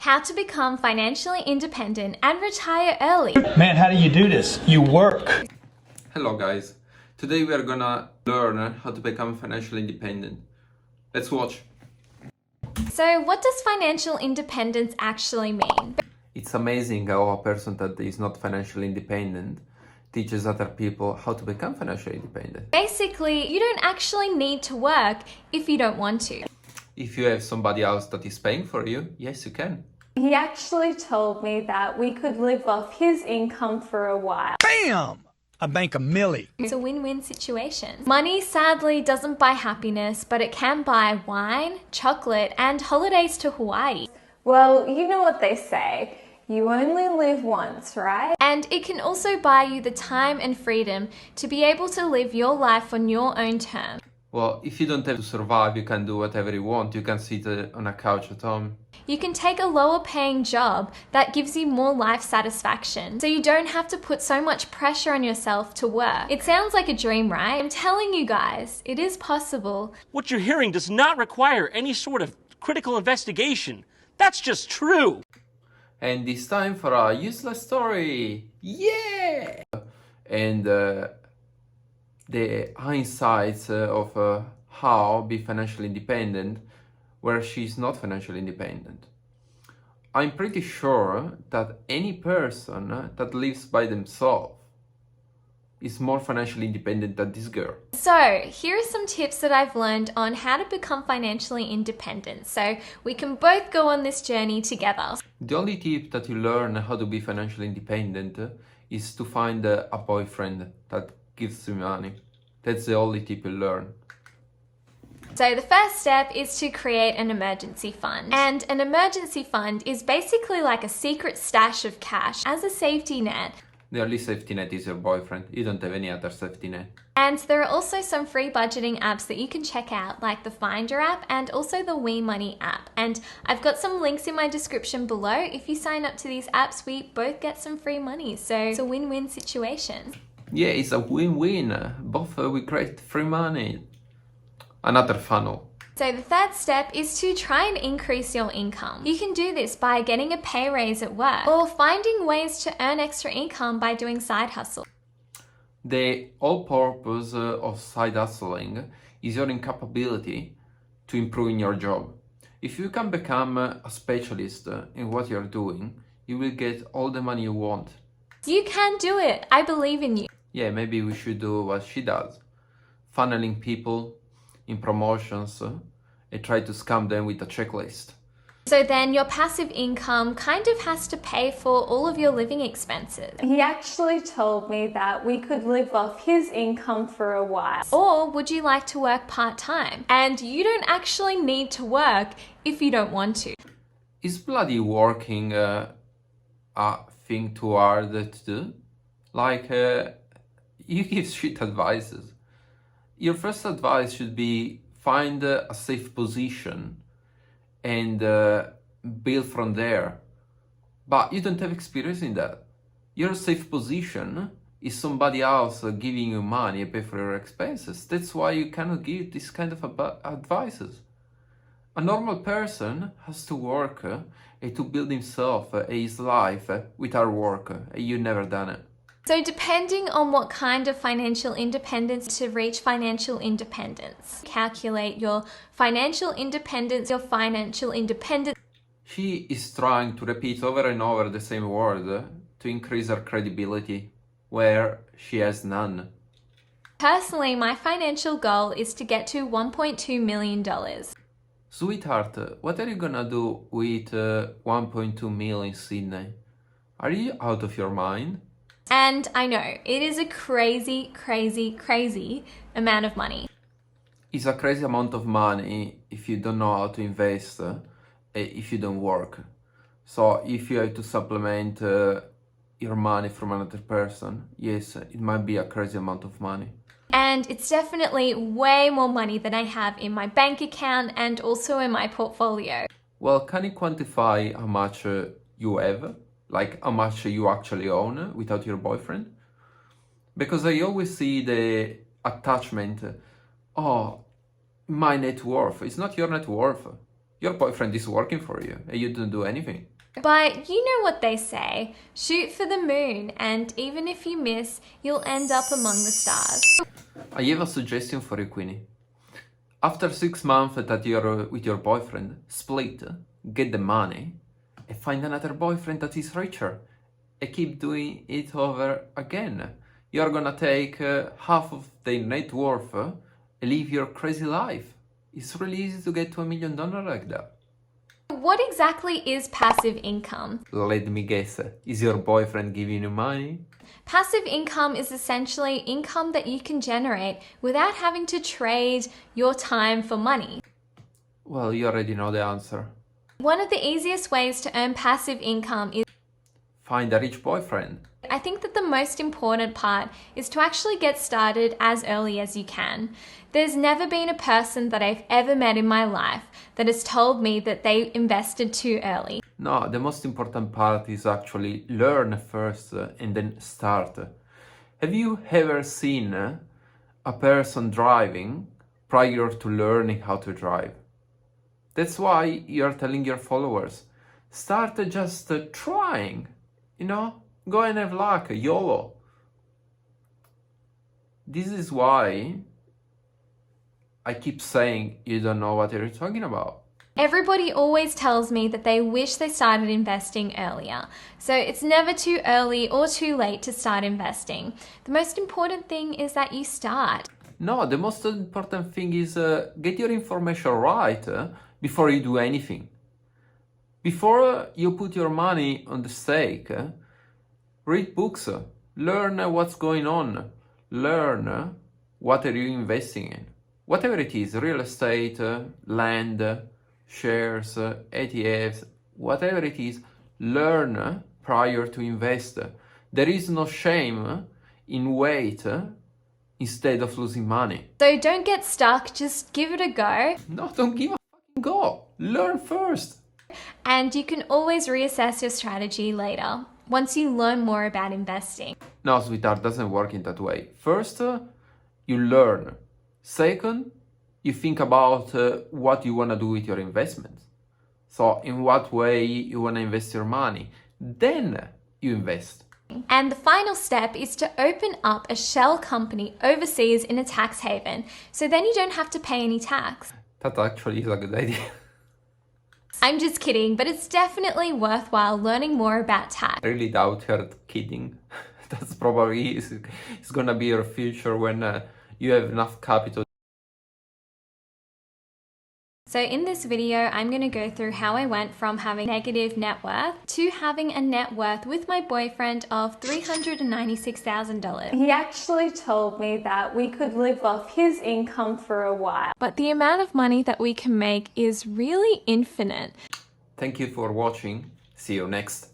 How to become financially independent and retire early. Man, how do you do this? You work. Hello guys, today we are gonna learn how to become financially independent. Let's watch. So what does financial independence actually mean? It's amazing how a person that is not financially independent teaches other people how to become financially independent. Basically, you don't actually need to work if you don't want to. If you have somebody else that is paying for you, yes you can. He actually told me that we could live off his income for a while. Bam! I bank a milli. It's a win-win situation. Money sadly doesn't buy happiness, but it can buy wine, chocolate, and holidays to Hawaii. Well, you know what they say, you only live once, right? And it can also buy you the time and freedom to be able to live your life on your own terms. Well, if you don't have to survive, you can do whatever you want. You can sit on a couch at home. You can take a lower paying job that gives you more life satisfaction, so you don't have to put so much pressure on yourself to work. It sounds like a dream, right? I'm telling you guys, it is possible. What you're hearing does not require any sort of critical investigation. That's just true. And it's time for a useless story. Yeah! And the insights of how be financially independent where she's not financially independent. I'm pretty sure that any person that lives by themselves is more financially independent than this girl. So here are some tips that I've learned on how to become financially independent, so we can both go on this journey together. The only tip that you learn how to be financially independent is to find a boyfriend that gives you money. That's the only tip you learn. So the first step is to create an emergency fund. And an emergency fund is basically like a secret stash of cash as a safety net. The only safety net is your boyfriend. You don't have any other safety net. And there are also some free budgeting apps that you can check out, like the Finder app and also the WeMoney app. And I've got some links in my description below. If you sign up to these apps, we both get some free money. So it's a win-win situation. Yeah, it's a win-win. Both we create free money. Another funnel. So the third step is to try and increase your income. You can do this by getting a pay raise at work or finding ways to earn extra income by doing side hustle. The whole purpose of side hustling is your incapability to improve in your job. If you can become a specialist in what you're doing, you will get all the money you want. You can do it. I believe in you. Yeah, maybe we should do what she does. Funneling people in promotions and try to scam them with a checklist. So then your passive income kind of has to pay for all of your living expenses. He actually told me that we could live off his income for a while. Or would you like to work part-time? And you don't actually need to work if you don't want to. Is bloody working a thing too hard to do? Like, you give shit advices. Your first advice should be find a safe position and build from there. But you don't have experience in that. Your safe position is somebody else giving you money and pay for your expenses. That's why you cannot give this kind of advices. A normal person has to work and to build himself his life with hard work. You never done it. So depending on what kind of financial independence to reach financial independence, calculate your financial independence, She is trying to repeat over and over the same word to increase her credibility, where she has none. Personally, my financial goal is to get to $1.2 million. Sweetheart, what are you gonna do with 1.2 million in Sydney? Are you out of your mind? And I know, it is a crazy, crazy, crazy amount of money. It's a crazy amount of money if you don't know how to invest, if you don't work. So if you have to supplement your money from another person, yes, it might be a crazy amount of money. And it's definitely way more money than I have in my bank account and also in my portfolio. Well, can you quantify how much you have? Like how much you actually own without your boyfriend? Because I always see the attachment, oh, my net worth. It's not your net worth. Your boyfriend is working for you and you don't do anything. But you know what they say, shoot for the moon, and even if you miss, you'll end up among the stars. I have a suggestion for you, Queenie. After 6 months that you're with your boyfriend, split, get the money, and find another boyfriend that is richer, and keep doing it over again. You're gonna take half of their net worth and live your crazy life. It's really easy to get to $1 million like that. What exactly is passive income? Let me guess, is your boyfriend giving you money? Passive income is essentially income that you can generate without having to trade your time for money. Well, you already know the answer. One of the easiest ways to earn passive income is Find a rich boyfriend. I think that the most important part is to actually get started as early as you can. There's never been a person that I've ever met in my life that has told me that they invested too early. No, the most important part is actually learn first and then start. Have you ever seen a person driving prior to learning how to drive? That's why you're telling your followers, start just trying, go and have luck, YOLO. This is why I keep saying you don't know what you're talking about. Everybody always tells me that they wish they started investing earlier. So it's never too early or too late to start investing. The most important thing is that you start. No, the most important thing is get your information right before you do anything. Before you put your money on the stake, read books, learn what's going on, learn what are you investing in. Whatever it is, real estate, land, shares, ETFs, whatever it is, learn prior to invest. There is no shame in wait instead of losing money. So don't get stuck, just give it a go. No, don't give a fucking go. Learn first. And you can always reassess your strategy later, once you learn more about investing. No, sweetheart, doesn't work in that way. First, you learn. Second, you think about what you want to do with your investments. So in what way you want to invest your money. Then you invest. And the final step is to open up a shell company overseas in a tax haven. So then you don't have to pay any tax. That actually is a good idea. I'm just kidding, but it's definitely worthwhile learning more about tax. I really doubt you're kidding. That's probably it's gonna be your future when you have enough capital. So in this video, I'm going to go through how I went from having negative net worth to having a net worth with my boyfriend of $396,000. He actually told me that we could live off his income for a while. But the amount of money that we can make is really infinite. Thank you for watching. See you next.